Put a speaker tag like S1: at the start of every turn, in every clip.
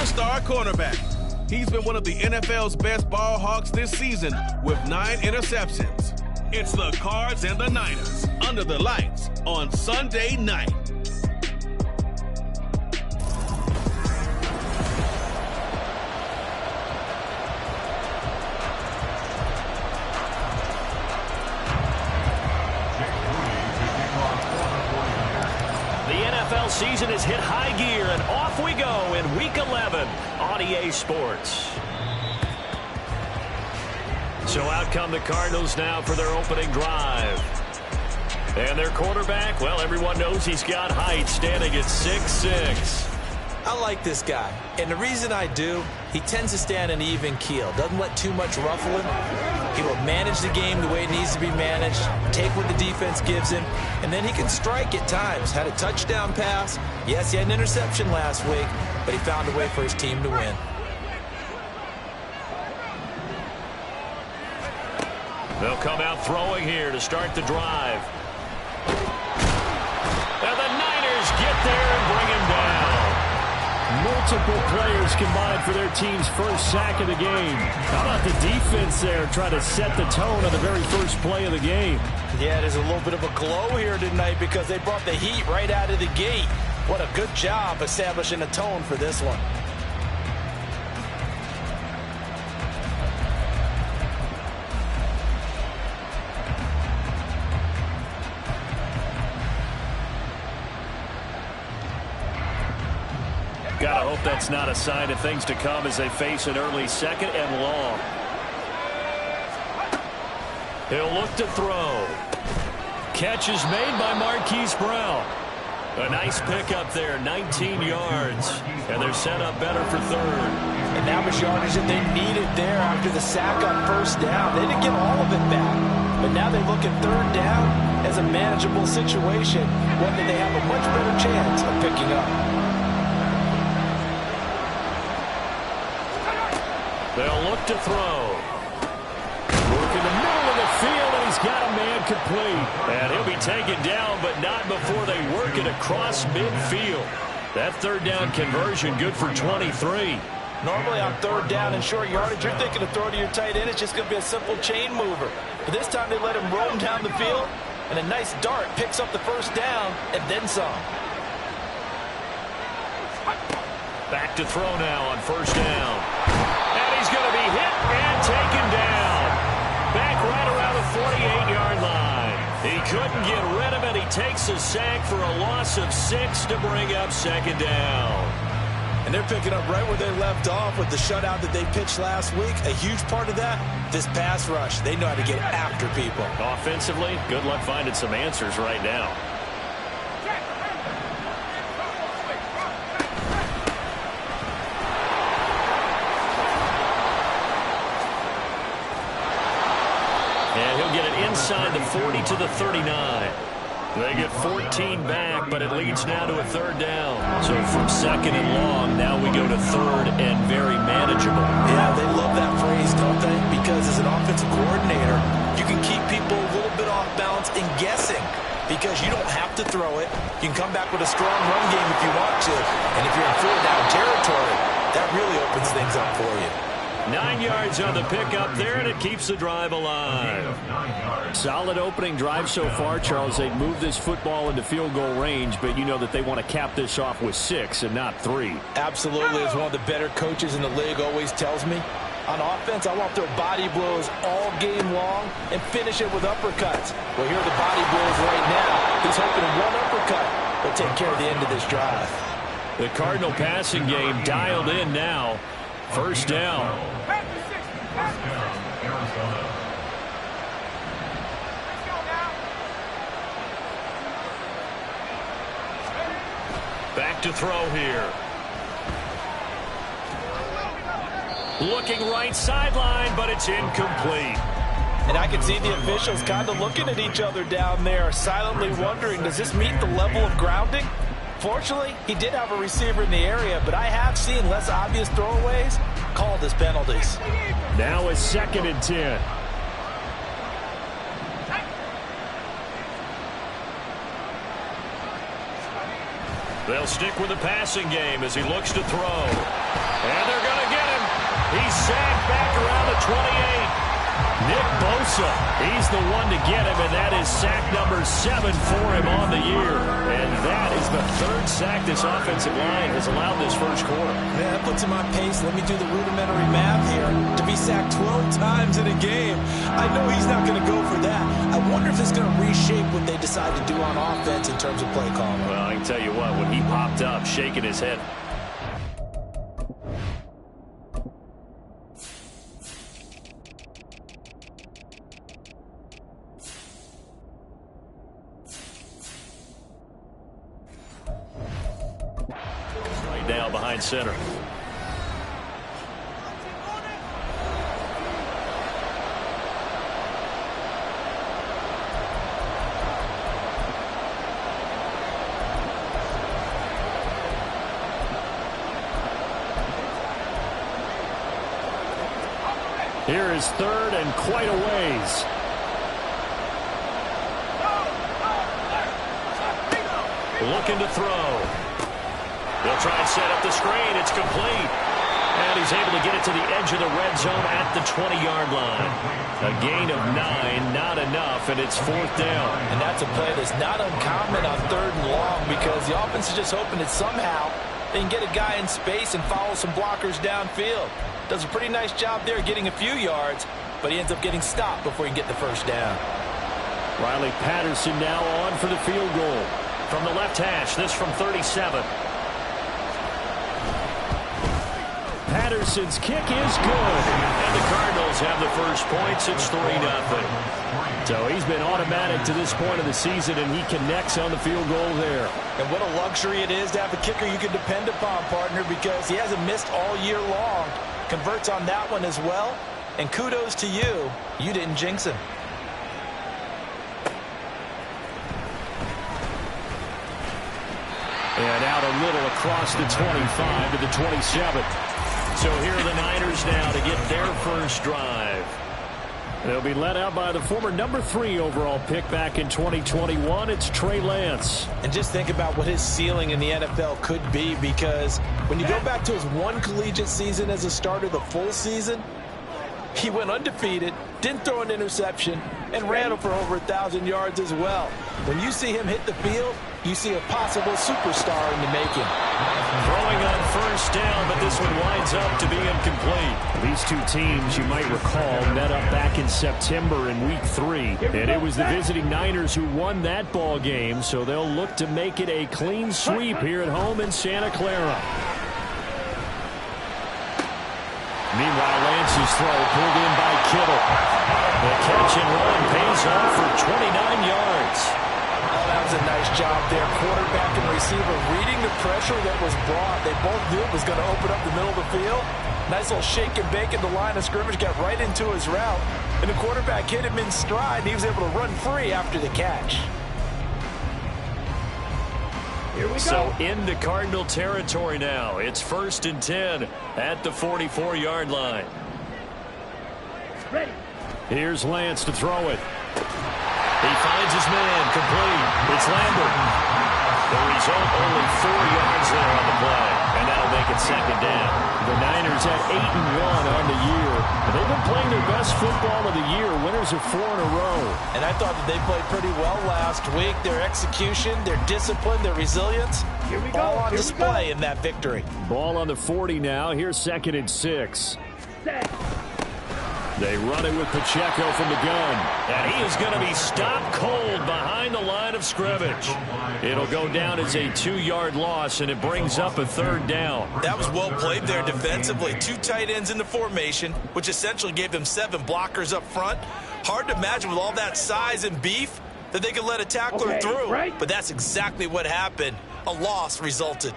S1: superstar cornerback. He's been one of the NFL's best ball hawks this season with 9 interceptions. It's the Cards and the Niners under the lights on Sunday night.
S2: Season has hit high gear, and off we go in Week 11 on EA Sports. So out come the Cardinals now for their opening drive. And their quarterback, well, everyone knows he's got height, standing at 6'6".
S3: I like this guy, and the reason I do, he tends to stand an even keel, doesn't let too much ruffle him. He will manage the game the way it needs to be managed, take what the defense gives him, and then he can strike at times. Had a touchdown pass. Yes, he had an interception last week, but he found a way for his team to win.
S2: They'll come out throwing here to start the drive. And the Niners get there and bring him down.
S4: Multiple players combined for their team's first sack of the game. How about the defense there trying to set the tone on the very first play of the game?
S3: Yeah, there's a little bit of a glow here tonight because they brought the heat right out of the gate. What a good job establishing a tone for this one.
S2: Gotta hope that's not a sign of things to come as they face an early second and long. He'll look to throw. Catch is made by Marquise Brown. A nice pickup there, 19 yards. And they're set up better for third.
S3: And that was yardage that they needed there after the sack on first down. They didn't get all of it back. But now they look at third down as a manageable situation, one that they have a much better chance of picking up.
S2: They'll look to throw. Work in the middle of the field, and he's got a man complete. And he'll be taken down, but not before they work it across midfield. That third down conversion good for 23.
S3: Normally on third down and short yardage, you're thinking of throwing to your tight end. It's just going to be a simple chain mover. But this time they let him roam down the field, and a nice dart picks up the first down and then some.
S2: Back to throw now on first down. He's going to be hit and taken down. Back right around the 48-yard line. He couldn't get rid of it. He takes a sack for a loss of 6 to bring up second down.
S3: And they're picking up right where they left off with the shutout that they pitched last week. A huge part of that, this pass rush. They know how to get after people.
S2: Offensively, good luck finding some answers right now. Inside the 40 to the 39. They get 14 back, but it leads now to a third down. So from second and long, now we go to third and very manageable.
S3: Yeah, they love that phrase, don't they? Because as an offensive coordinator, you can keep people a little bit off balance and guessing because you don't have to throw it. You can come back with a strong run game if you want to. And if you're in fourth down territory, that really opens things up for you.
S2: 9 yards on the pickup there, and it keeps the drive alive.
S4: Solid opening drive so far, Charles. They've moved this football into field goal range, but you know that they want to cap this off with 6 and not 3.
S3: Absolutely. As one of the better coaches in the league always tells me, on offense, I want to throw body blows all game long and finish it with uppercuts. Well, here are the body blows right now. He's hoping one uppercut will take care of the end of this drive.
S2: The Cardinal passing game dialed in now. First down. Back to throw here. Looking right sideline, but it's incomplete.
S3: And I can see the officials kind of looking at each other down there, silently wondering, does this meet the level of grounding? Fortunately, he did have a receiver in the area, but I have seen less obvious throwaways called as penalties.
S4: Now it's 2nd and 10.
S2: They'll stick with the passing game as he looks to throw.
S4: Bosa. He's the one to get him, and that is sack number 7 for him on the year. And that is the 3rd sack this offensive line has allowed this first quarter.
S3: Man, that puts him on pace. Let me do the rudimentary math here. To be sacked 12 times in a game, I know he's not going to go for that. I wonder if it's going to reshape what they decide to do on offense in terms of play calling.
S2: Well, I can tell you what, when he popped up, shaking his head. Right now behind center.
S4: Here is 3rd and quite a ways.
S2: Looking to throw. They'll try and set up the screen. It's complete. And he's able to get it to the edge of the red zone at the 20-yard line. A gain of 9, not enough, and it's 4th down.
S3: And that's a play that's not uncommon on 3rd and long because the offense is just hoping that somehow they can get a guy in space and follow some blockers downfield. Does a pretty nice job there getting a few yards, but he ends up getting stopped before he can get the first down.
S4: Riley Patterson now on for the field goal.
S2: From the left hash, this from 37.
S4: Patterson's kick is good.
S2: And the Cardinals have the first points. It's 3-0.
S4: So he's been automatic to this point of the season, and he connects on the field goal there.
S3: And what a luxury it is to have a kicker you can depend upon, partner, because he hasn't missed all year long. Converts on that one as well. And kudos to you. You didn't jinx him.
S4: And out a little across the 25 to the 27.
S2: So here are the Niners now to get their first drive.
S4: They'll be led out by the former number 3 overall pick back in 2021. It's Trey Lance.
S3: And just think about what his ceiling in the NFL could be, because when you go back to his one collegiate season as a starter, the full season, he went undefeated, didn't throw an interception, and ran for over 1,000 yards as well. When you see him hit the field, you see a possible superstar in the making.
S2: Throwing on first down, but this one winds up to be incomplete.
S4: These two teams, you might recall, met up back in September in Week 3. And it was the visiting Niners who won that ball game, so they'll look to make it a clean sweep here at home in Santa Clara. Meanwhile, Lance's throw pulled in by Kittle. The catch and run pays off for 29 yards.
S3: Oh, that was a nice job there. Quarterback and receiver reading the pressure that was brought. They both knew it was going to open up the middle of the field. Nice little shake and bake at the line of scrimmage. Got right into his route. And the quarterback hit him in stride. And he was able to run free after the catch.
S2: Here we go. So into Cardinal territory now. It's 1st and 10 at the 44-yard line.
S4: Ready. Here's Lance to throw it.
S2: He finds his man, complete. It's Lambert. The result, only 4 yards there on the play, and that'll make it 2nd down.
S4: The Niners at 8-1 on the year. They've been playing their best football of the year. Winners of 4 in a row.
S3: And I thought that they played pretty well last week. Their execution, their discipline, their resilience, all on display in that victory.
S4: Ball on the 40 now. Here's 2nd and 6. They run it with Pacheco from the gun.
S2: And he is going to be stopped cold behind the line of scrimmage. It'll go down as a 2-yard loss, and it brings up a 3rd down.
S3: That was well played there defensively. 2 tight ends in the formation, which essentially gave them 7 blockers up front. Hard to imagine with all that size and beef that they could let a tackler through. Right. But that's exactly what happened. A loss resulted.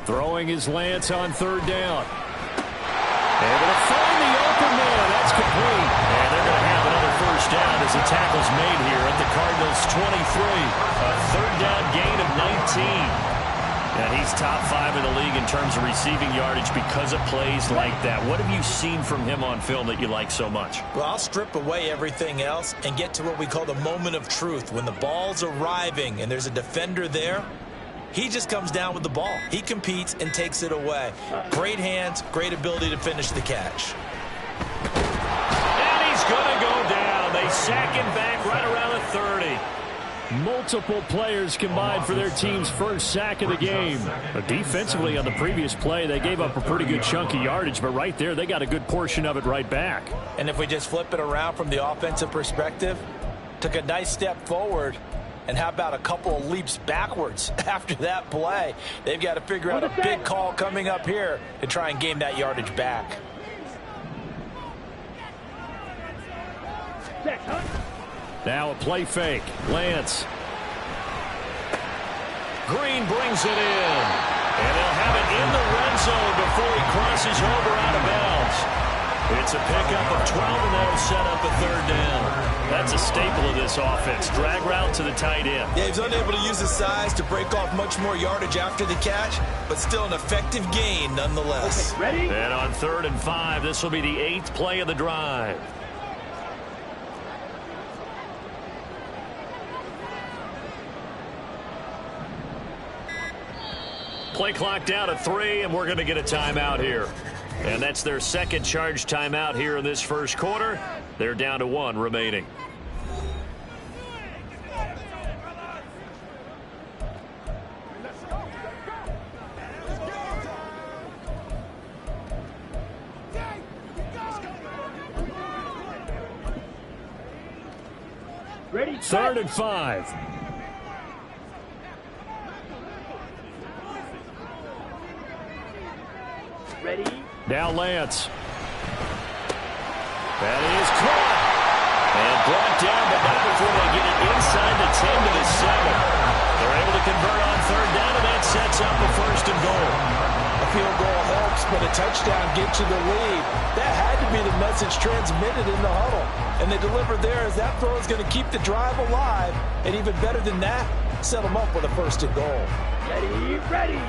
S4: Throwing his Lance on 3rd down. Able to find the open man. That's complete.
S2: And they're going to have another first down as the tackle's made here at the Cardinals' 23. A 3rd down gain of 19. And he's top 5 in the league in terms of receiving yardage because of plays like that. What have you seen from him on film that you like so much?
S3: Well, I'll strip away everything else and get to what we call the moment of truth. When the ball's arriving and there's a defender there, He just comes down with the ball. He competes and takes it away. Great hands, great ability to finish the catch.
S2: And he's going to go down. They sack him back right around the 30.
S4: Multiple players combined for their team's first sack of the game. Defensively on the previous play, they gave up a pretty good chunk of yardage, but right there, they got a good portion of it right back.
S3: And if we just flip it around from the offensive perspective, took a nice step forward, and how about a couple of leaps backwards after that play? They've got to figure out a big call coming up here to try and gain that yardage back.
S4: Now a play fake. Lance.
S2: Green brings it in. And they'll have it in the red zone before he crosses over out of bounds. It's a pickup of 12, and they'll set up a third down.
S4: That's a staple of this offense. Drag route to the tight end.
S3: Yeah, he's unable to use his size to break off much more yardage after the catch, but still an effective gain nonetheless.
S2: Okay, ready? And on 3rd and 5, this will be the 8th play of the drive. Play clock down to 3, and we're going to get a timeout here. And that's their second charge timeout here in this first quarter. They're down to 1 remaining.
S4: Ready? 3rd and 5.
S2: Ready?
S4: Now Lance. That is caught. And brought down, but not before they get it inside the 10 to the 7. They're able to convert on 3rd down, and that sets up a 1st and goal.
S3: A field goal helps, but a touchdown gets you the lead. That had to be the message transmitted in the huddle. And they delivered there as that throw is going to keep the drive alive. And even better than that, set them up with a 1st and goal.
S2: Ready, ready.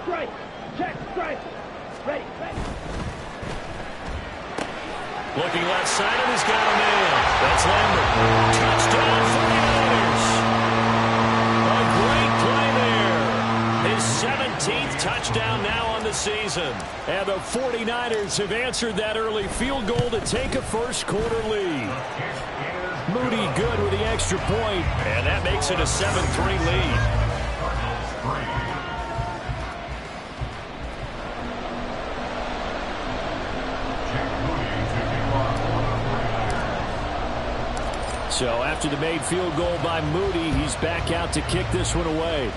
S2: Strike, check, strike. Ready, ready. Looking left side, and he's got a man. That's Lambert. Touchdown, 49ers. A great play there. His 17th touchdown now on the season.
S4: And the 49ers have answered that early field goal to take a first quarter lead. Moody good with the extra point.
S2: And that makes it a 7-3 lead.
S4: So after the made field goal by Moody, he's back out to kick this one away.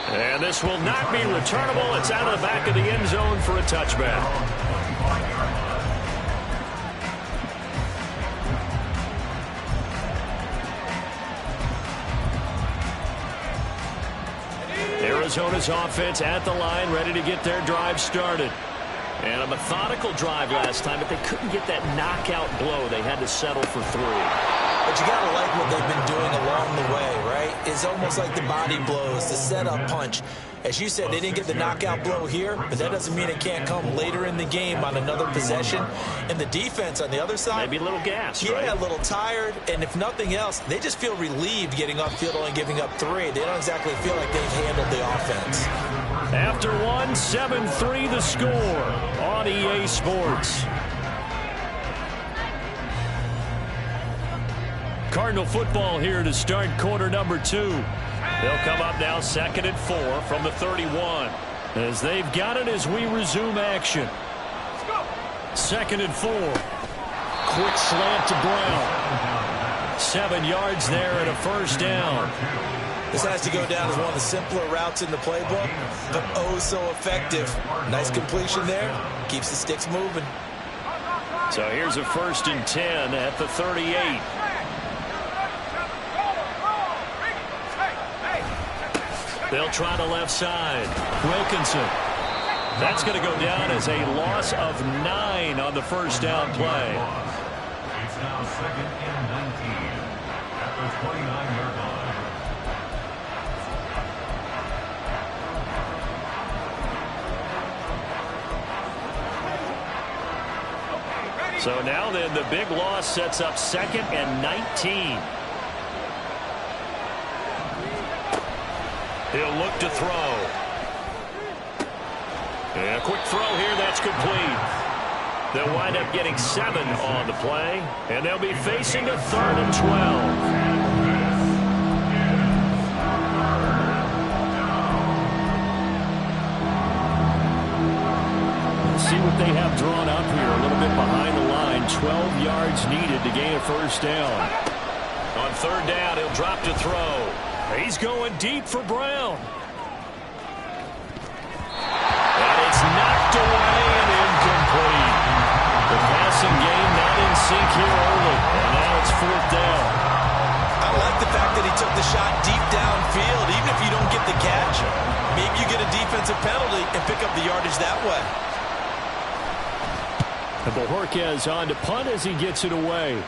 S2: And this will not be returnable. It's out of the back of the end zone for a touchback. Arizona's offense at the line, ready to get their drive started. And a methodical drive last time, but they couldn't get that knockout blow. They had to settle for 3.
S3: But you got to like what they've been doing along the way, right? It's almost like the body blows, the setup punch. As you said, they didn't get the knockout blow here, but that doesn't mean it can't come later in the game on another possession. And the defense on the other side,
S2: maybe a little gas,
S3: yeah,
S2: right?
S3: a little tired. And if nothing else, they just feel relieved getting upfield only giving up 3. They don't exactly feel like they've handled the offense.
S4: After 1, 7-3 the score on EA Sports. Cardinal football here to start quarter number 2. They'll come up now 2nd and 4 from the 31. As they've got it as we resume action. 2nd and 4. Quick slant to Brown. 7 yards there and a 1st down.
S3: This has to go down as one of the simpler routes in the playbook, but oh so effective. Nice completion there. Keeps the sticks moving.
S4: So here's a 1st and 10 at the 38.
S2: They'll try the left side. Wilkinson. That's going to go down as a loss of 9 on the 1st down play.
S5: It's now 2nd and 19 at the 29-yard line.
S4: So now then, the big loss sets up 2nd and 19. He'll look to throw. And a quick throw here, that's complete. They'll wind up getting 7 on the play, and they'll be facing a 3rd and 12. See what they have drawn up here, a little bit behind the line. 12 yards needed to gain a first down. On 3rd down, he'll drop to throw. He's going deep for Brown. And it's knocked away and incomplete. The passing game not in sync here early. And now it's 4th down.
S3: I like the fact that he took the shot deep downfield. Even if you don't get the catch, maybe you get a defensive penalty and pick up the yardage that way.
S4: And Bojorquez on to punt as he gets it away.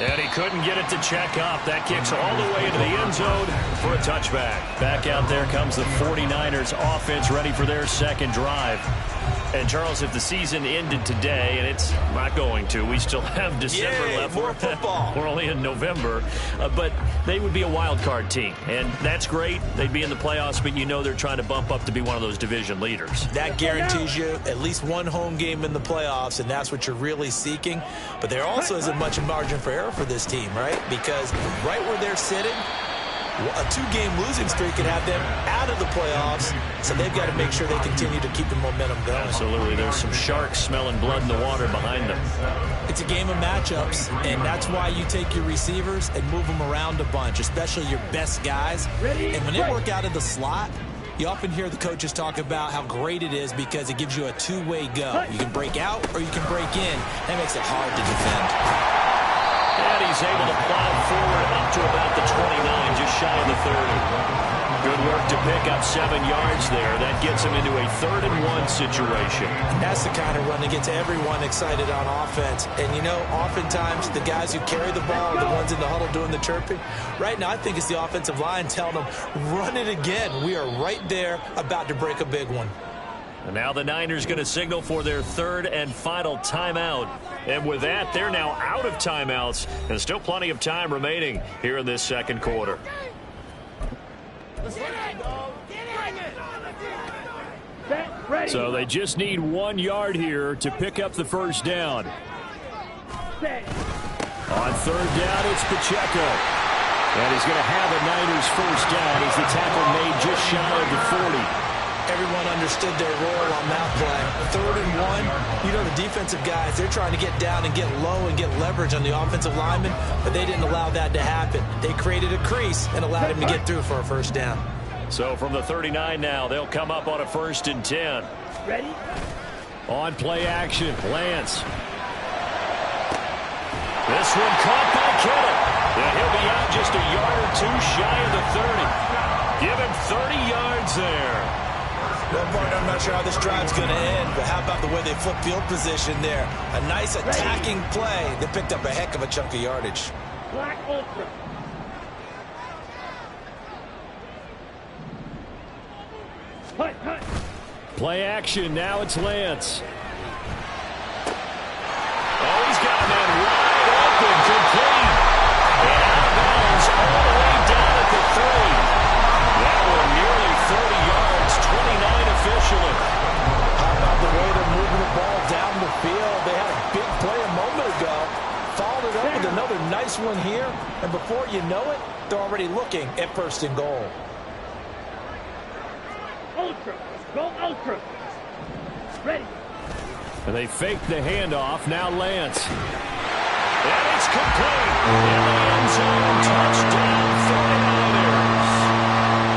S4: And he couldn't get it to check up. That kicks all the way into the end zone for a touchback. Back out there comes the 49ers offense, ready for their 2nd drive. And, Charles, if the season ended today, and it's not going to, we still have December left.
S3: More football.
S4: We're only in November. But they would be a wild card team. And that's great. They'd be in the playoffs, but you know they're trying to bump up to be one of those division leaders.
S3: That guarantees you at least one home game in the playoffs, and that's what you're really seeking. But there also isn't much margin for error for this team, right? Because right where they're sitting, a 2-game losing streak could have them out of the playoffs, so they've got to make sure they continue to keep the momentum going.
S4: Absolutely. There's some sharks smelling blood in the water behind them.
S3: It's a game of matchups, and that's why you take your receivers and move them around a bunch, especially your best guys. And when they work out of the slot, you often hear the coaches talk about how great it is because it gives you a two-way go. You can break out or you can break in. That makes it hard to defend.
S4: And he's able to plow forward up to about the 29, just shy of the 30. Good work to pick up 7 yards there. That gets him into a 3rd and 1 situation.
S3: That's the kind of run that gets everyone excited on offense. And, you know, oftentimes the guys who carry the ball are the ones in the huddle doing the chirping. Right now, I think it's the offensive line telling them, run it again. We are right there about to break a big one.
S4: And now the Niners going to signal for their 3rd and final timeout. And with that, they're now out of timeouts. And still plenty of time remaining here in this 2nd quarter. So they just need 1 yard here to pick up the first down. On 3rd down, it's Pacheco. And he's going to have a Niners first down as the tackle made just shy of the 40.
S3: Everyone understood their role on that play. 3rd and 1, you know the defensive guys, they're trying to get down and get low and get leverage on the offensive lineman, but they didn't allow that to happen. They created a crease and allowed him to get through for a first down.
S4: So from the 39 now, they'll come up on a 1st and 10.
S6: Ready?
S4: On play action, Lance. This one caught by Kittle. And he'll be out just a yard or 2 shy of the 30. Give him 30 yards there.
S3: Well, Bart, I'm not sure how this drive's going to end, but how about the way they flip field position there? A nice attacking play that picked up a heck of a chunk of yardage.
S6: Black Ultra. Hut, hut.
S4: Play action, now it's Lance. Oh, he's got a man wide open, complete. And out of bounds all the way down at the 3. That one nearly 30 yards, 29 officially.
S3: How about the way they're moving the ball down the field? They had a big play a moment ago. Followed it up with another nice one here. And before you know it, they're already looking at 1st and goal.
S6: Ultra. Go Ultra. Ready.
S4: And they fake the handoff. Now Lance. And it's complete. In the end zone. Touchdown 49ers.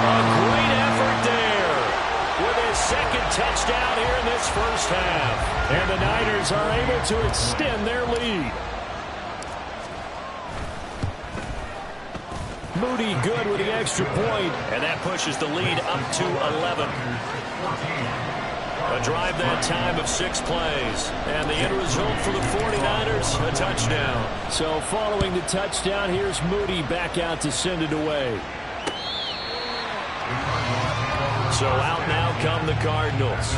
S4: A great effort there with his 2nd touchdown here in this first half. And the Niners are able to extend their lead. Moody good with the extra point. And that pushes the lead up to 11. A drive that time of 6 plays. And the end result for the 49ers, a touchdown. So following the touchdown, here's Moody back out to send it away. So out now come the Cardinals.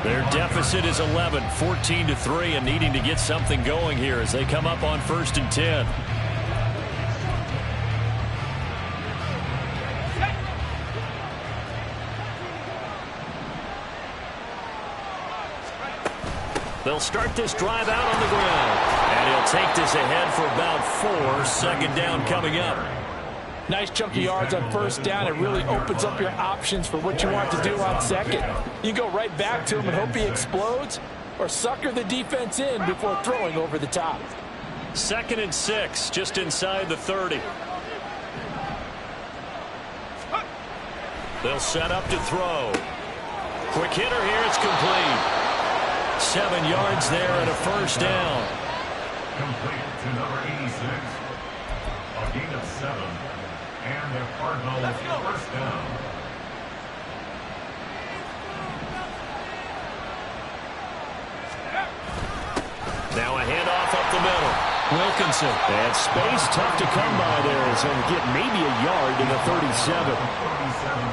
S4: Their deficit is 11, 14-3, and needing to get something going here as they come up on 1st and 10. They'll start this drive out on the ground. And he'll take this ahead for about 4. Second down coming up.
S7: Nice chunk of yards on 1st down. It really opens up your options for what you want to do on 2nd. You go right back to him and hope he explodes, or sucker the defense in before throwing over the top.
S4: 2nd and 6, just inside the 30. They'll set up to throw. Quick hitter here. It's complete. 7 yards there and a 1st down.
S5: Complete to number 86. A gain of 7. And the Cardinals 1st down.
S4: Now a handoff up the middle. Wilkinson. And space tough to come by there as he'll get maybe a yard to the 37.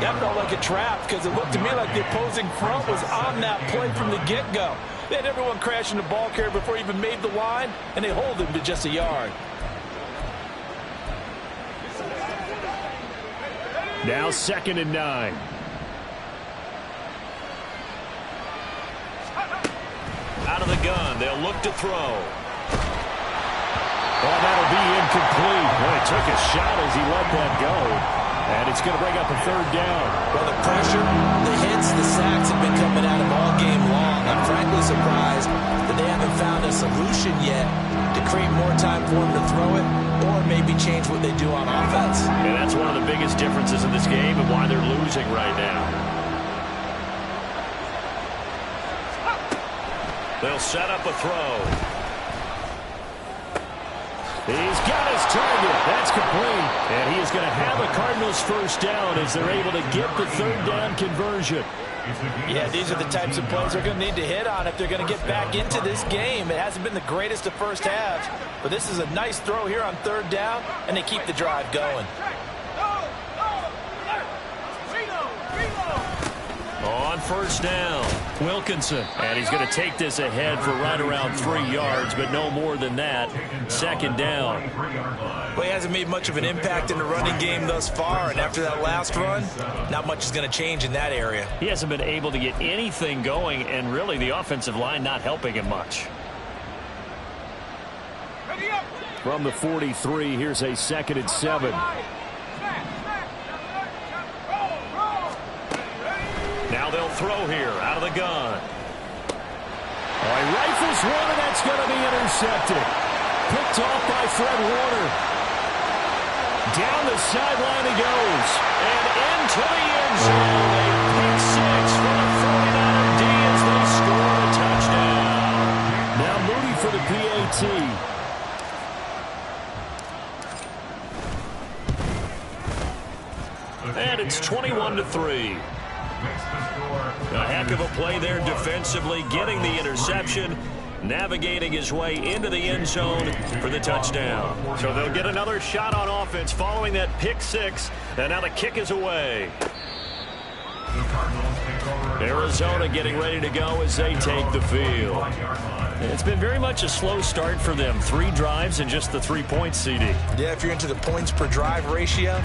S7: That felt like a trap because it looked to me like the opposing front was on that play from the get-go. They had everyone crashing the ball carrier before he even made the line, and they hold him to just a yard.
S4: Now 2nd and 9. Out of the gun, they'll look to throw. Oh, that'll be incomplete. Well, he took a shot as he let that go. And it's going to bring up a 3rd down.
S3: Well, the pressure, the hits, the sacks have been coming at him all game long. I'm frankly surprised that they haven't found a solution yet to create more time for him to throw it or maybe change what they do on offense.
S4: And that's one of the biggest differences in this game and why they're losing right now. They'll set up a throw. He's got his target. That's complete. And he is going to have a Cardinals 1st down as they're able to get the 3rd down conversion.
S7: Yeah, these are the types of plays they're going to need to hit on if they're going to get back into this game. It hasn't been the greatest of first halves, but this is a nice throw here on 3rd down, and they keep the drive going.
S4: On 1st down, Wilkinson. And he's going to take this ahead for right around 3 yards, but no more than that. 2nd down.
S3: Well, he hasn't made much of an impact in the running game thus far, and after that last run, not much is going to change in that area.
S4: He hasn't been able to get anything going, and really the offensive line not helping him much. From the 43, here's a 2nd and 7. Now they'll throw here out of the gun. Oh, he rifles one, and that's going to be intercepted. Picked off by Fred Warner. Down the sideline he goes. And into the end zone. A pick 6 for the 49er D as they score a touchdown. Now Moody for the PAT. And it's 21-3. A heck of a play there defensively, getting the interception, navigating his way into the end zone for the touchdown. So they'll get another shot on offense following that pick 6, and now the kick is away. Arizona getting ready to go as they take the field. It's been very much a slow start for them. 3 drives and just the 3 points, CD.
S3: Yeah, if you're into the points per drive ratio,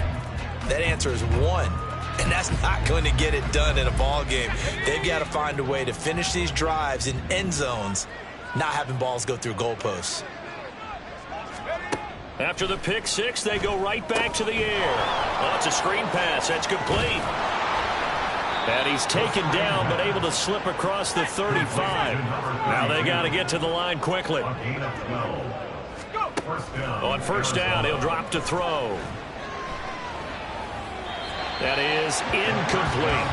S3: that answer is 1. And that's not going to get it done in a ball game. They've got to find a way to finish these drives in end zones, not having balls go through goalposts.
S4: After the pick 6, they go right back to the air. Oh, it's a screen pass. That's complete. And he's taken down, but able to slip across the 35. Now they got to get to the line quickly. On 1st down, he'll drop to throw. That is incomplete.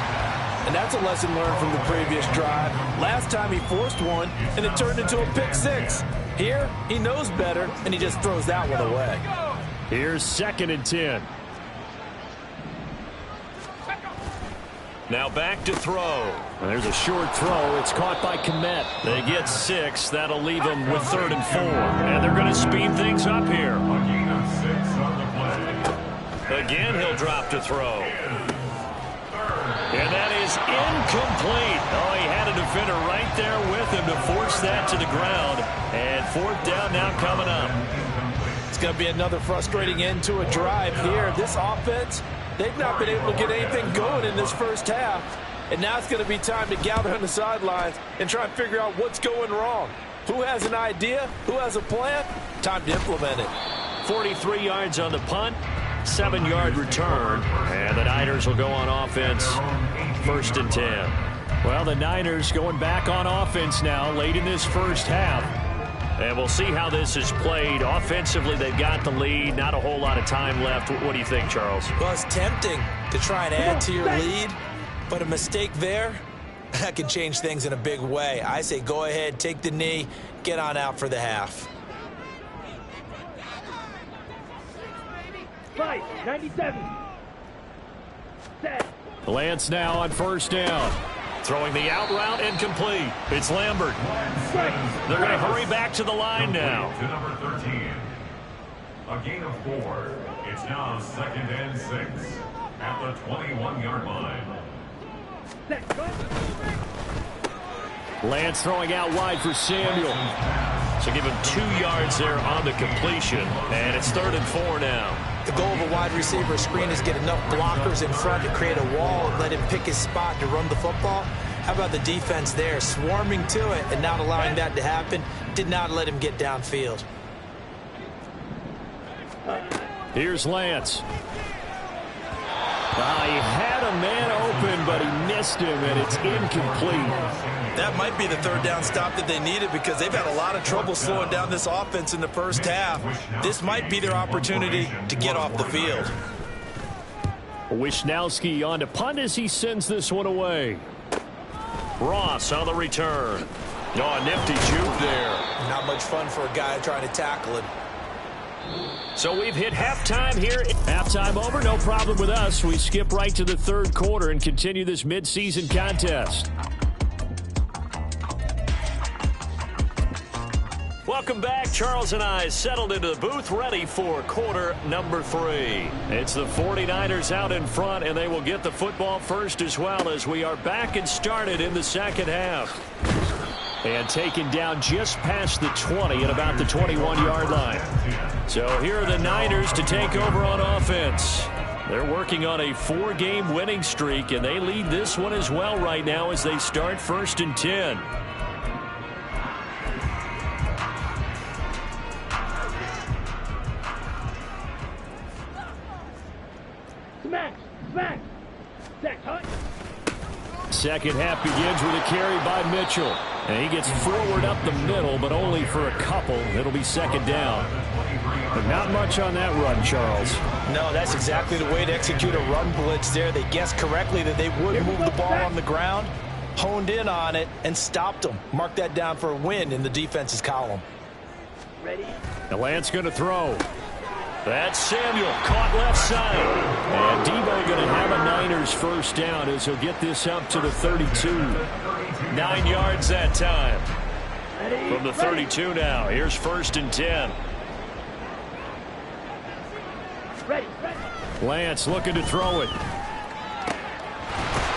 S7: And that's a lesson learned from the previous drive. Last time he forced one, and it turned into a pick 6. Here, he knows better, and he just throws that one away.
S4: Here's 2nd and 10. Now back to throw. There's a short throw. It's caught by Kmet. They get 6. That'll leave them with 3rd and 4. And they're going to speed things up here. Again, he'll drop to throw. And that
S2: is incomplete. Oh, he had a defender right there with him to force that to the ground. And fourth down now coming up.
S7: It's going to be another frustrating end to a drive here. This offense, they've not been able to get anything going in this first half. And now it's going to be time to gather on the sidelines and try and figure out what's going wrong. Who has an idea? Who has a plan? Time to implement it.
S2: 43 yards on the punt, 7-yard return, and the Niners will go on offense, 1st and 10.
S4: Well, the Niners going back on offense now late in this first half.
S2: And we'll see how this is played. Offensively, they've got the lead. Not a whole lot of time left. What do you think, Charles?
S3: Well, it's tempting to try and add to your lead, but a mistake there, that can change things in a big way. I say go ahead, take the knee, get on out for the half.
S6: 97. Set.
S4: Lance now on 1st down.
S2: Throwing the out route incomplete. It's Lambert. They're going to hurry back to the line now.
S5: To number 13. A gain of 4. It's now 2nd and 6 at the 21-yard line.
S6: Set. Go.
S4: Lance throwing out wide for Samuel.
S2: So give him 2 yards there on the completion. And it's 3rd and 4 now.
S3: The goal of a wide receiver screen is get enough blockers in front to create a wall and let him pick his spot to run the football. How about the defense there, swarming to it and not allowing that to happen? Did not let him get downfield.
S4: Here's Lance. He had a man open, but he missed him, and it's incomplete.
S7: That might be the 3rd down stop that they needed because they've had a lot of trouble slowing down this offense in the first half. This might be their opportunity to get off the field.
S4: Wisnowski on to punt as he sends this one away.
S2: Ross on the return. Oh, a nifty juke there.
S3: Not much fun for a guy trying to tackle him.
S2: So we've hit halftime here.
S4: Halftime over, no problem with us. We skip right to the 3rd quarter and continue this midseason contest.
S2: Welcome back. Charles and I settled into the booth ready for quarter number 3. It's the 49ers out in front, and they will get the football first as well as we are back and started in the second half. And taken down just past the 20 at about the 21-yard line. So here are the Niners to take over on offense. They're working on a 4-game winning streak, and they lead this one as well right now as they start 1st and 10.
S6: Smack. Set. Hut.
S4: Second half begins with a carry by Mitchell. And he gets forward up the middle, but only for a couple. It'll be 2nd down. But not much on that run, Charles.
S7: No, that's exactly the way to execute a run blitz there. They guessed correctly that they would move the ball on the ground, honed in on it, and stopped them. Mark that down for a win in the defense's column.
S6: Ready.
S4: The Lance going to throw.
S2: That's Samuel, caught left side.
S4: And Debo going to have a Niners 1st down as he'll get this up to the 32.
S2: 9 yards that time.
S6: Ready.
S2: From the 32 now. Here's 1st and 10.
S6: Ready.
S4: Lance looking to throw it.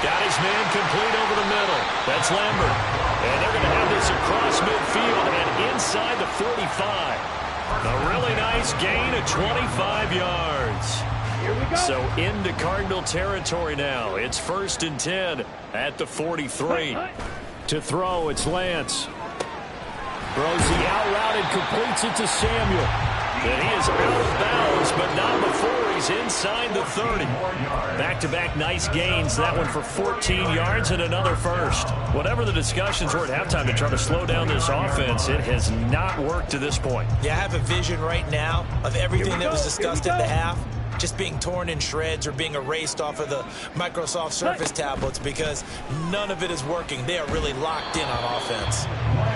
S2: Got his man complete over the middle. That's Lambert. And they're going to have this across midfield and inside the 45. A really nice gain of 25 yards.
S6: Here we go.
S2: So into Cardinal territory now. It's 1st and 10 at the 43.
S4: To throw, it's Lance. Throws the out route and completes it to Samuel.
S2: And he is out of bounds, but not before he's inside the 30. Back-to-back nice gains. That one for 14 yards and another first. Whatever the discussions were at halftime to try to slow down this offense, it has not worked to this point.
S3: Yeah, I have a vision right now of everything that was discussed at the half just being torn in shreds or being erased off of the Microsoft Surface tablets because none of it is working. They are really locked in on offense.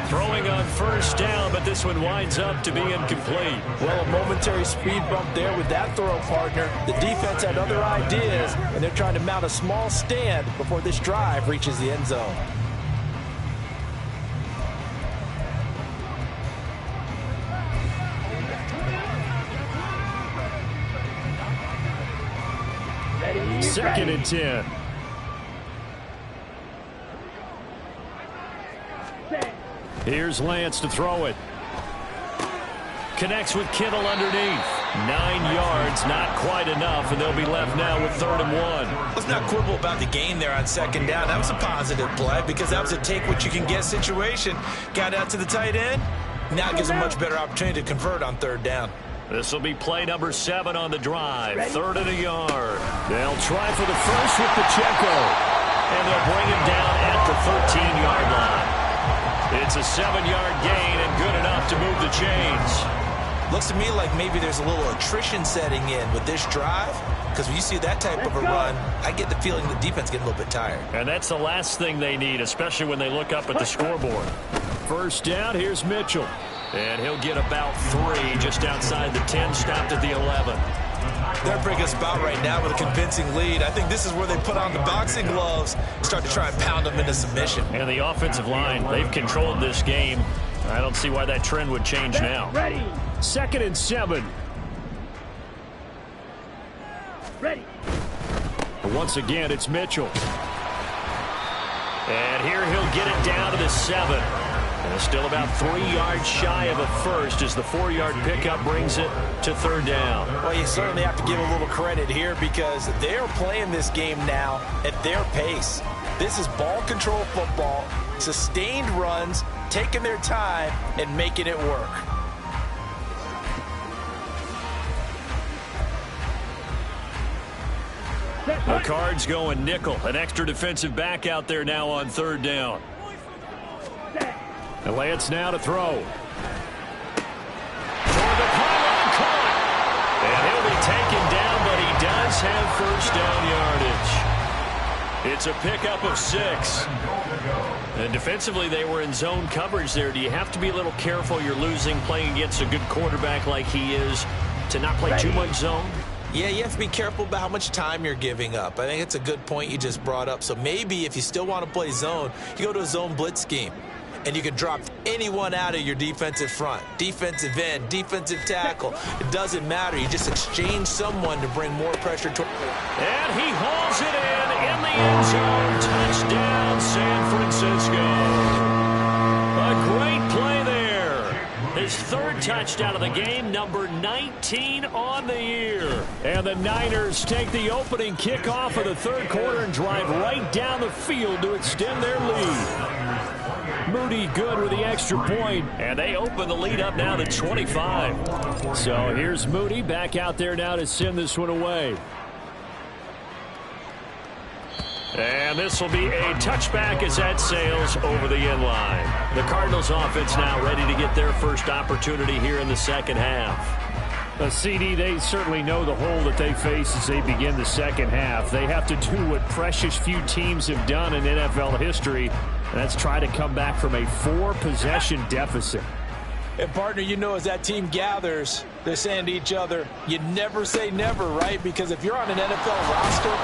S2: Throwing on 1st down, but this one winds up to be incomplete.
S7: Well, a momentary speed bump there with that throw, partner. The defense had other ideas, and they're trying to mount a small stand before this drive reaches the end zone.
S6: Ready.
S4: 2nd and 10. Here's Lance to throw it. Connects with Kittle underneath. 9 yards, not quite enough, and they'll be left now with 3rd and 1.
S3: Let's not quibble about the gain there on 2nd down. That was a positive play because that was a take-what-you-can-get situation. Got out to the tight end. Now gives a much better opportunity to convert on 3rd down.
S4: This will be play number 7 on the drive. 3rd and a yard. They'll try for the first with Pacheco. And they'll bring him down at the 13-yard line. It's a 7-yard gain and good enough to move the chains.
S3: Looks to me like maybe there's a little attrition setting in with this drive, because when you see that type of a run, I get the feeling the defense getting a little bit tired.
S4: And that's the last thing they need, especially when they look up at the scoreboard. 1st down, here's Mitchell. And he'll get about 3 just outside the 10, stopped at the 11.
S3: They're a pretty good spot right now with a convincing lead. I think this is where they put on the boxing gloves, start to try and pound them into submission.
S4: And the offensive line, they've controlled this game. I don't see why that trend would change now.
S6: Ready.
S4: 2nd and 7.
S6: Ready.
S4: Once again, it's Mitchell. And here he'll get it down to the 7. And it's still about 3 yards shy of a first as the 4-yard pickup brings it to 3rd down.
S3: Well, you certainly have to give a little credit here because they're playing this game now at their pace. This is ball control football, sustained runs, taking their time and making it work.
S4: The Cards going nickel. An extra defensive back out there now on 3rd down. And Lance now to throw. Toward the pylon, caught. And he'll be taken down, but he does have 1st down yardage. It's a pickup of 6. And defensively, they were in zone coverage there. Do you have to be a little careful? You're losing, playing against a good quarterback like he is, to not play too much zone?
S3: Yeah, you have to be careful about how much time you're giving up. I think it's a good point you just brought up. So maybe if you still want to play zone, you go to a zone blitz scheme. And you can drop anyone out of your defensive front. Defensive end, defensive tackle. It doesn't matter. You just exchange someone to bring more pressure toward.
S4: And he hauls it in the end zone. Touchdown, San Francisco. A great play there. His 3rd touchdown of the game, number 19 on the year. And the Niners take the opening kickoff of the 3rd quarter and drive right down the field to extend their lead. Moody good with the extra point, and they open the lead up now to 25. So here's Moody back out there now to send this one away. And this will be a touchback as that sails over the end line. The Cardinals offense now ready to get their first opportunity here in the 2nd half. CD, they certainly know the hole that they face as they begin the 2nd half. They have to do what precious few teams have done in NFL history, and that's try to come back from a 4-possession deficit.
S7: And, partner, you know, as that team gathers, they're saying to each other, you never say never, right? Because if you're on an NFL roster,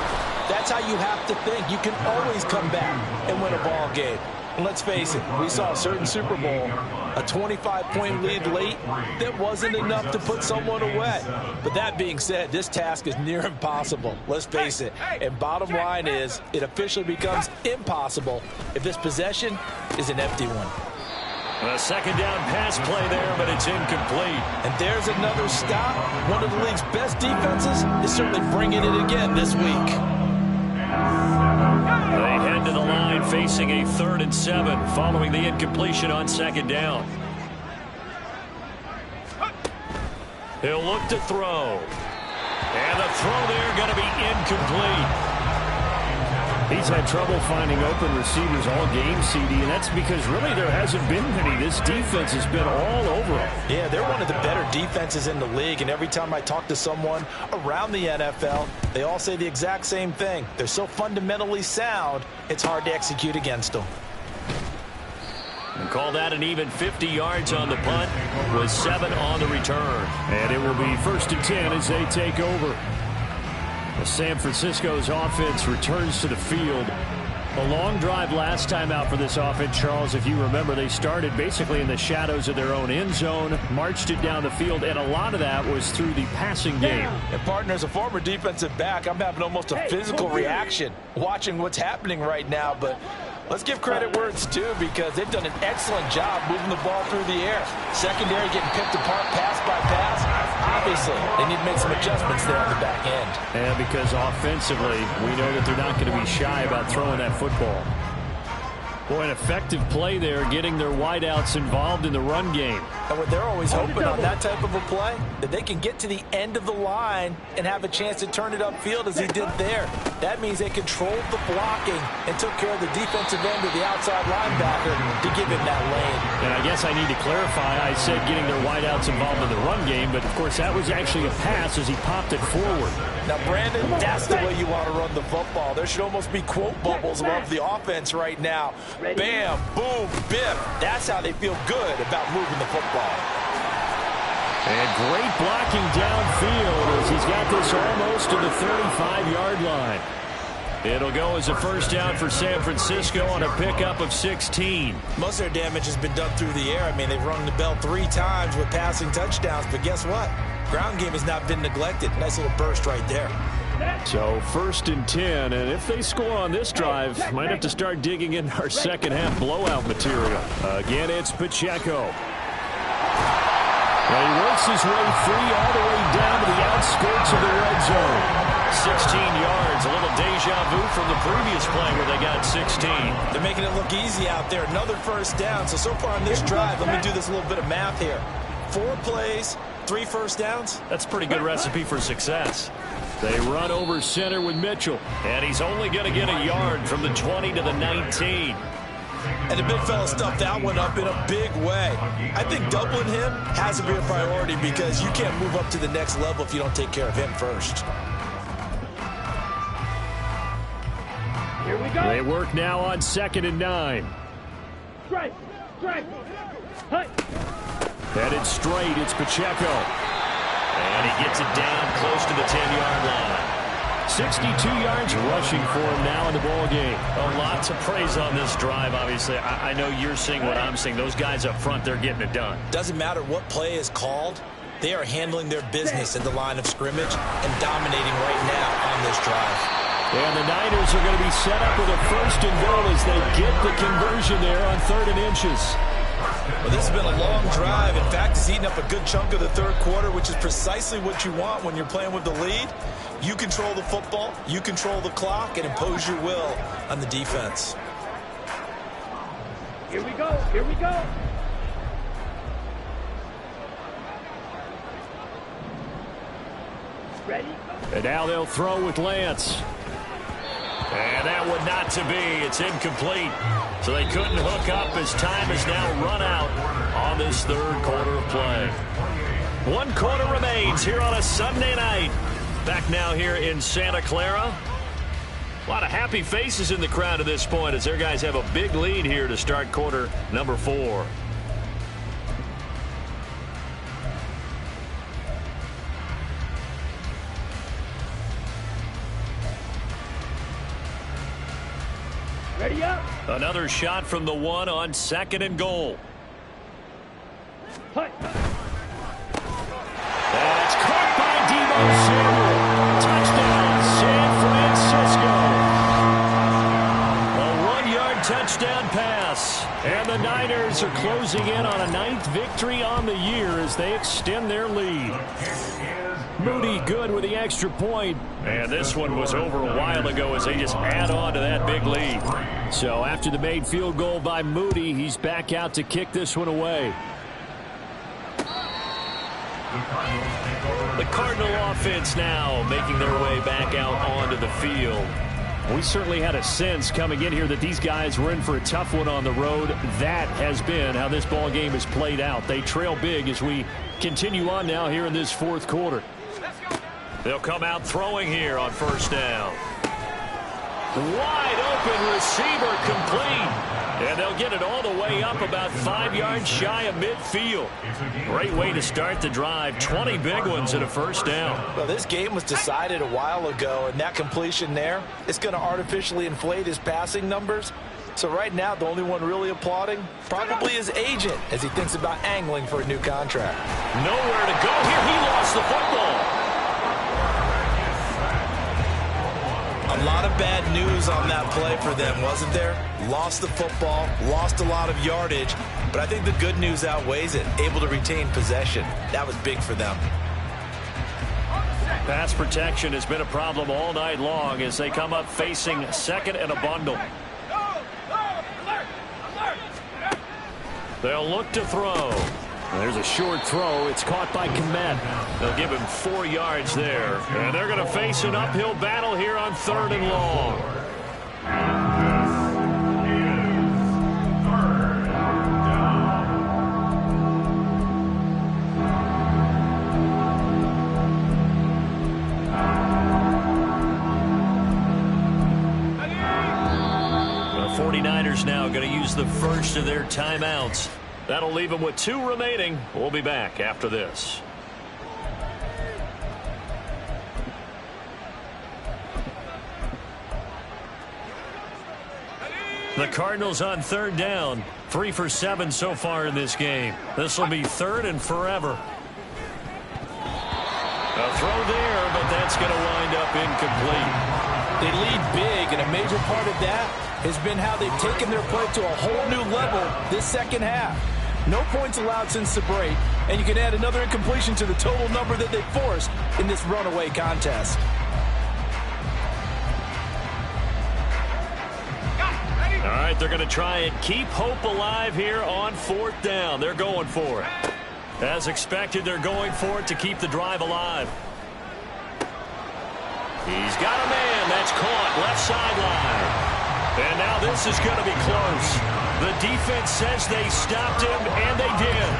S7: that's how you have to think. You can always come back and win a ball game. And let's face it, we saw a certain Super Bowl, a 25-point lead late that wasn't enough to put someone away. But that being said, this task is near impossible. Let's face it. And bottom line is, it officially becomes impossible if this possession is an empty one.
S4: A 2nd down pass play there, but it's incomplete.
S3: And there's another stop. One of the league's best defenses is certainly bringing it again this week.
S4: They head to the line facing a 3rd and 7 following the incompletion on 2nd down. He'll look to throw. And the throw there going to be incomplete. He's had trouble finding open receivers all game, CD, and that's because really there hasn't been many. This defense has been all over him.
S3: Yeah, they're one of the better defenses in the league, and every time I talk to someone around the NFL, they all say the exact same thing. They're so fundamentally sound, it's hard to execute against them.
S4: And call that an even 50 yards on the punt with 7 on the return. And it will be 1st and 10 as they take over. San Francisco's offense returns to the field. A long drive last time out for this offense, Charles. If you remember, they started basically in the shadows of their own end zone, marched it down the field, and a lot of that was through the passing game.
S3: And, partner, as a former defensive back, I'm having almost a physical reaction watching what's happening right now. But
S7: Let's give credit where it's due because they've done an excellent job moving the ball through the air. Secondary getting picked apart pass by pass. Obviously, they need to make some adjustments there on the back end.
S4: And because offensively, we know that they're not going to be shy about throwing that football. Boy, an effective play there, getting their wideouts involved in the run game.
S7: And what they're always hoping on that type of a play, that they can get to the end of the line and have a chance to turn it upfield as he did there. That means they controlled the blocking and took care of the defensive end of the outside linebacker to give him that lane.
S4: And I guess I need to clarify, I said getting their wideouts involved in the run game, but of course that was actually a pass as he popped it forward.
S7: Now, Brandon, that's the way you want to run the football. There should almost be quote bubbles above the offense right now. Bam, boom, biff. That's how they feel good about moving the football.
S4: And great blocking downfield as he's got this almost to the 35-yard line. It'll go as a first down for San Francisco on a pickup of 16.
S7: Most of their damage has been done through the air. I mean, they've rung the bell 3 times with passing touchdowns, but guess what? Ground game has not been neglected. Nice little burst right there.
S4: So 1st and 10, and if they score on this drive, might have to start digging in our second half blowout material. Again, it's Pacheco. And he works his way free all the way down to the outskirts of the red zone. 16 yards, a little deja vu from the previous play where they got 16.
S7: They're making it look easy out there. Another first down. So far on this drive, let me do this little bit of math here. 4 plays, 3 first downs.
S4: That's a pretty good recipe for success. They run over center with Mitchell. And he's only going to get a yard from the 20 to the 19.
S7: And the big fella stuffed that one up in a big way. I think doubling him has to be a priority because you can't move up to the next level if you don't take care of him first.
S6: Here we go.
S4: They work now on 2nd and 9.
S6: Strike. Hut.
S4: Headed straight, it's Pacheco. And he gets it down close to the 10-yard line. 62 yards rushing for him now in the ball game.
S2: Oh, lots of praise on this drive, obviously. I know you're seeing what I'm seeing. Those guys up front, they're getting it done.
S7: Doesn't matter what play is called. They are handling their business at the line of scrimmage and dominating right now on this drive.
S4: And the Niners are going to be set up with a 1st and goal as they get the conversion there on 3rd and inches.
S7: Well, this has been a long drive. In fact, it's eaten up a good chunk of the 3rd quarter, which is precisely what you want when you're playing with the lead. You control the football, you control the clock, and impose your will on the defense.
S6: Here we go. Ready?
S4: And now they'll throw with Lance.
S2: And that one not to be. It's incomplete. So they couldn't hook up as time has now run out on this 3rd quarter of play. 1 quarter remains here on a Sunday night. Back now here in Santa Clara. A lot of happy faces in the crowd at this point as their guys have a big lead here to start quarter number 4.
S6: Ready up.
S2: Another shot from the 1 on 2nd and goal.
S6: Hut.
S4: That's caught by Deebo Samuel. Touchdown, San Francisco. A 1-yard touchdown pass. And the Niners are closing in on a 9th victory on the year as they extend their lead. Moody good with the extra point.
S2: And this one was over a while ago as they just add on to that big lead.
S4: So after the made field goal by Moody, he's back out to kick this one away.
S2: The Cardinal offense now making their way back out onto the field.
S4: We certainly had a sense coming in here that these guys were in for a tough one on the road. That has been how this ball game has played out. They trail big as we continue on now here in this 4th quarter.
S2: They'll come out throwing here on 1st down. Wide open receiver complete. And they'll get it all the way up about 5 yards shy of midfield. Great way to start the drive. 20 big ones and a 1st down.
S7: Well, this game was decided a while ago, and that completion there is going to artificially inflate his passing numbers. So right now, the only one really applauding probably his agent as he thinks about angling for a new contract.
S2: Nowhere to go here. He lost the football.
S7: A lot
S3: lot of bad news on that play for them, wasn't there? Lost the football, lost a lot of yardage, but I think the good news outweighs it. Able to retain possession. That was big for them.
S4: Pass protection has been a problem all night long as they come up facing second and a bundle. They'll look to throw. There's a short throw. It's caught by Kmet. They'll give him 4 yards there. And they're going to face an uphill battle here on 3rd and long. The 49ers now going to use the first of their timeouts. That'll leave them with 2 remaining. We'll be back after this. The Cardinals on 3rd down. 3 for 7 so far in this game. This will be 3rd and forever. A throw there, but that's going to wind up incomplete.
S7: They lead big, and a major part of that has been how they've taken their play to a whole new level this second half. No points allowed since the break, and you can add another incompletion to the total number that they forced in this runaway contest.
S4: All right, they're going to try and keep hope alive here on 4th down. They're going for it. As expected, they're going for it to keep the drive alive. He's got a man. That's caught left sideline. And now this is going to be close. The defense says they stopped him, and they did.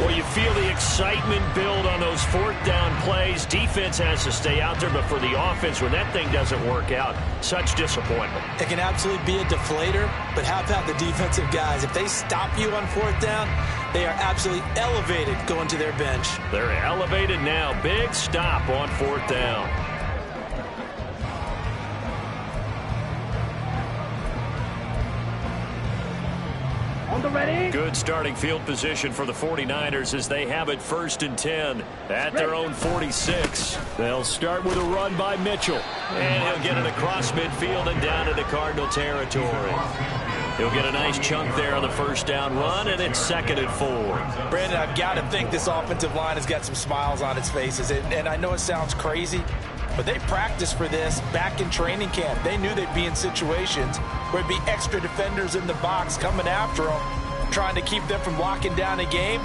S4: Well, you feel the excitement build on those 4th down plays. Defense has to stay out there, but for the offense, when that thing doesn't work out, such disappointment.
S3: It can absolutely be a deflator, but how about the defensive guys? If they stop you on 4th down, they are absolutely elevated going to their bench.
S4: They're elevated now. Big stop on 4th down.
S6: Ready?
S4: Good starting field position for the 49ers as they have it 1st and 10 at their own 46. They'll start with a run by Mitchell. And he'll get it across midfield and down into Cardinal territory. He'll get a nice chunk there on the 1st down run, and it's 2nd and 4.
S3: Brandon, I've got to think this offensive line has got some smiles on its faces. And I know it sounds crazy, but they practiced for this back in training camp. They knew they'd be in situations where it'd be extra defenders in the box coming after them, trying to keep them from locking down a game.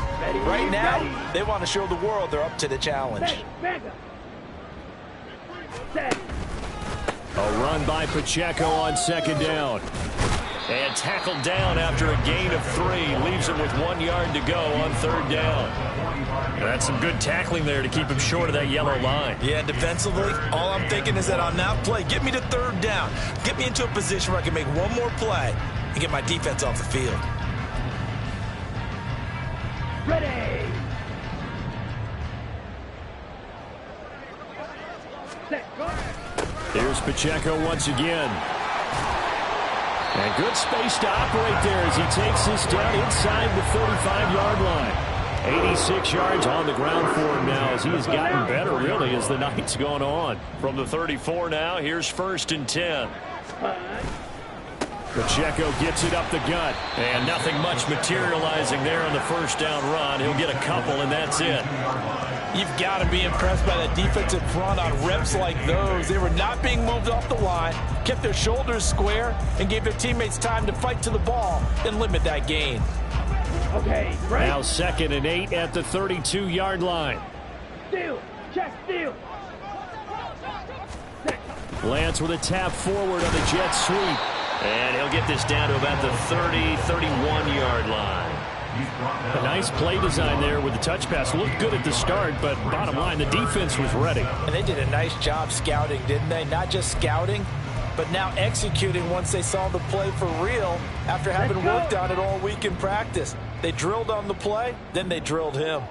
S3: Right now, they want to show the world they're up to the challenge.
S4: A run by Pacheco on 2nd down. And tackled down after a gain of 3. Leaves him with 1 yard to go on 3rd down. That's some good tackling there to keep him short of that yellow line.
S3: Yeah, defensively, all I'm thinking is that on that play, get me to 3rd down. Get me into a position where I can make one more play and get my defense off the field.
S6: Ready.
S4: Here's Pacheco once again. And good space to operate there as he takes this down inside the 35-yard line. 86 yards on the ground for him now as he has gotten better, really, as the night's gone on. From the 34 now, here's 1st and 10. Pacheco gets it up the gut, and nothing much materializing there on the 1st down run. He'll get a couple, and that's it.
S7: You've got to be impressed by that defensive front on reps like those. They were not being moved off the line, kept their shoulders square, and gave their teammates time to fight to the ball and limit that gain.
S6: Okay, right.
S4: Now 2nd and 8 at the 32-yard line.
S6: Steal, check, steal.
S4: Lance with a tap forward on the jet sweep. And he'll get this down to about the 31-yard line. A nice play design there with the touch pass. Looked good at the start, but bottom line, the defense was ready.
S7: And they did a nice job scouting, didn't they? Not just scouting, but now executing once they saw the play for real after having worked on it all week in practice. They drilled on the play, then they drilled him.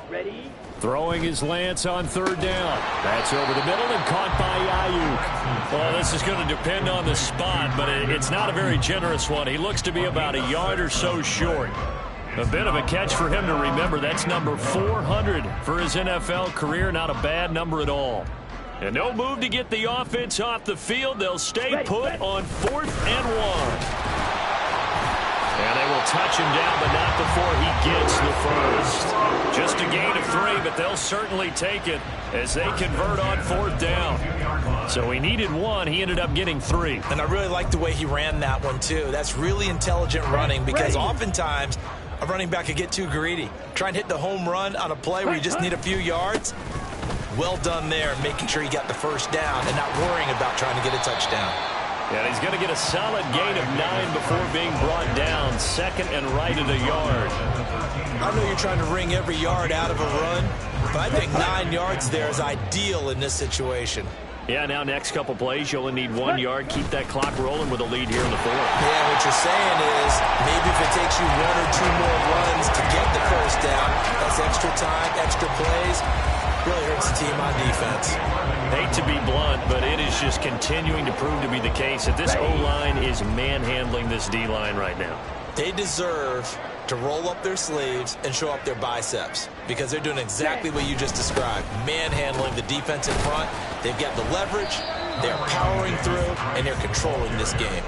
S6: Ready?
S4: Throwing is Lance on 3rd down. That's over the middle and caught by Ayuk. Well, this is going to depend on the spot, but it's not a very generous one. He looks to be about a yard or so short. A bit of a catch for him to remember. That's number 400 for his NFL career. Not a bad number at all. And no move to get the offense off the field. They'll stay put on 4th and 1. And they will touch him down, but not before he gets the first. Just a gain of 3, but they'll certainly take it as they convert on 4th down. So he needed 1. He ended up getting 3.
S3: And I really like the way he ran that one, too. That's really intelligent running because oftentimes a running back could get too greedy. Try and hit the home run on a play where you just need a few yards. Well done there, making sure he got the first down and not worrying about trying to get a touchdown.
S4: And he's going to get a solid gain of 9 before being brought down. 2nd and right at a yard.
S3: I know you're trying to wring every yard out of a run, but I think 9 yards there is ideal in this situation.
S4: Yeah, now next couple plays, you only need 1 yard. Keep that clock rolling with a lead here in the 4th.
S3: Yeah, what you're saying is maybe if it takes you 1 or 2 more runs to get the first down, that's extra time, extra plays. Really hurts the team on defense.
S4: Hate to be blunt, but it is just continuing to prove to be the case that this O-line is manhandling this D-line right now.
S3: They deserve to roll up their sleeves and show up their biceps because they're doing exactly what you just described, manhandling the defense in front. They've got the leverage, they're powering through, and they're controlling this game.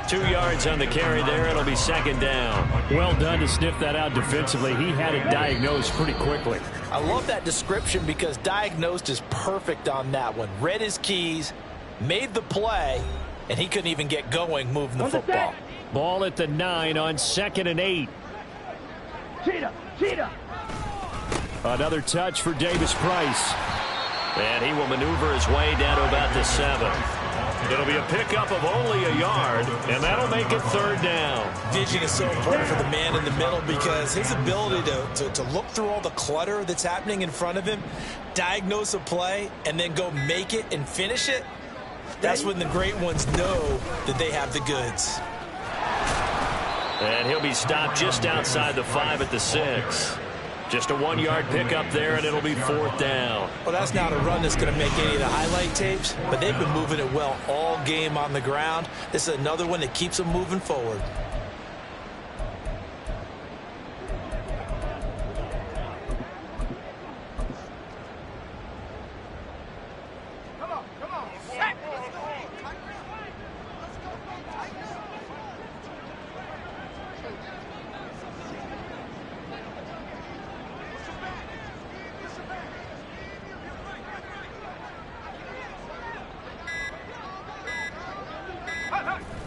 S4: 2 yards on the carry there. It'll be 2nd down. Well done to sniff that out defensively. He had it diagnosed pretty quickly.
S3: I love that description because diagnosed is perfect on that one. Read his keys, made the play, and he couldn't even get going moving the football.
S4: Ball at the 9 on 2nd and 8.
S6: Cheetah.
S4: Another touch for Davis Price. And he will maneuver his way down to about the 7. It'll be a pickup of only a yard, and that'll make it 3rd down.
S3: Vision is so important for the man in the middle because his ability to look through all the clutter that's happening in front of him, diagnose a play, and then go make it and finish it, that's when the great ones know that they have the goods.
S4: And he'll be stopped just outside the 5 at the 6. Just a 1 yard pickup there, and it'll be 4th down.
S3: Well, that's not a run that's going to make any of the highlight tapes, but they've been moving it well all game on the ground. This is another one that keeps them moving forward.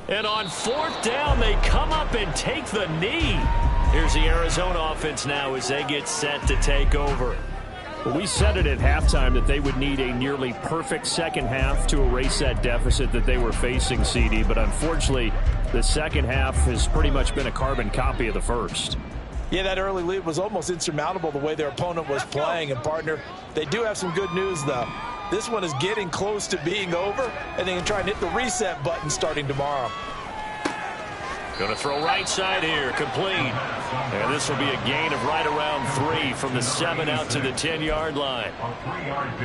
S4: And on 4th down, they come up and take the knee. Here's the Arizona offense now as they get set to take over. Well, we said it at halftime that they would need a nearly perfect second half to erase that deficit that they were facing, CD. But unfortunately, the second half has pretty much been a carbon copy of the first.
S7: Yeah, that early lead was almost insurmountable the way their opponent was playing. And, partner, they do have some good news, though. This one is getting close to being over, and they can try and hit the reset button starting tomorrow.
S4: Going to throw right side here, complete. And this will be a gain of right around 3 from the 7 out to the 10-yard line.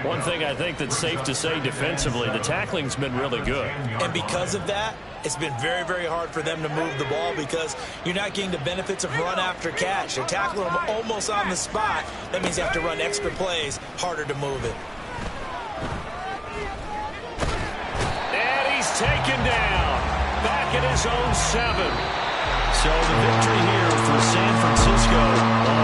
S4: One thing I think that's safe to say defensively, the tackling's been really good.
S3: And because of that, it's been very, very hard for them to move the ball because you're not getting the benefits of run after catch. They're tackling them almost on the spot. That means you have to run extra plays, harder to move it.
S4: And he's taken down. Back at his own 7. So the victory here for San Francisco.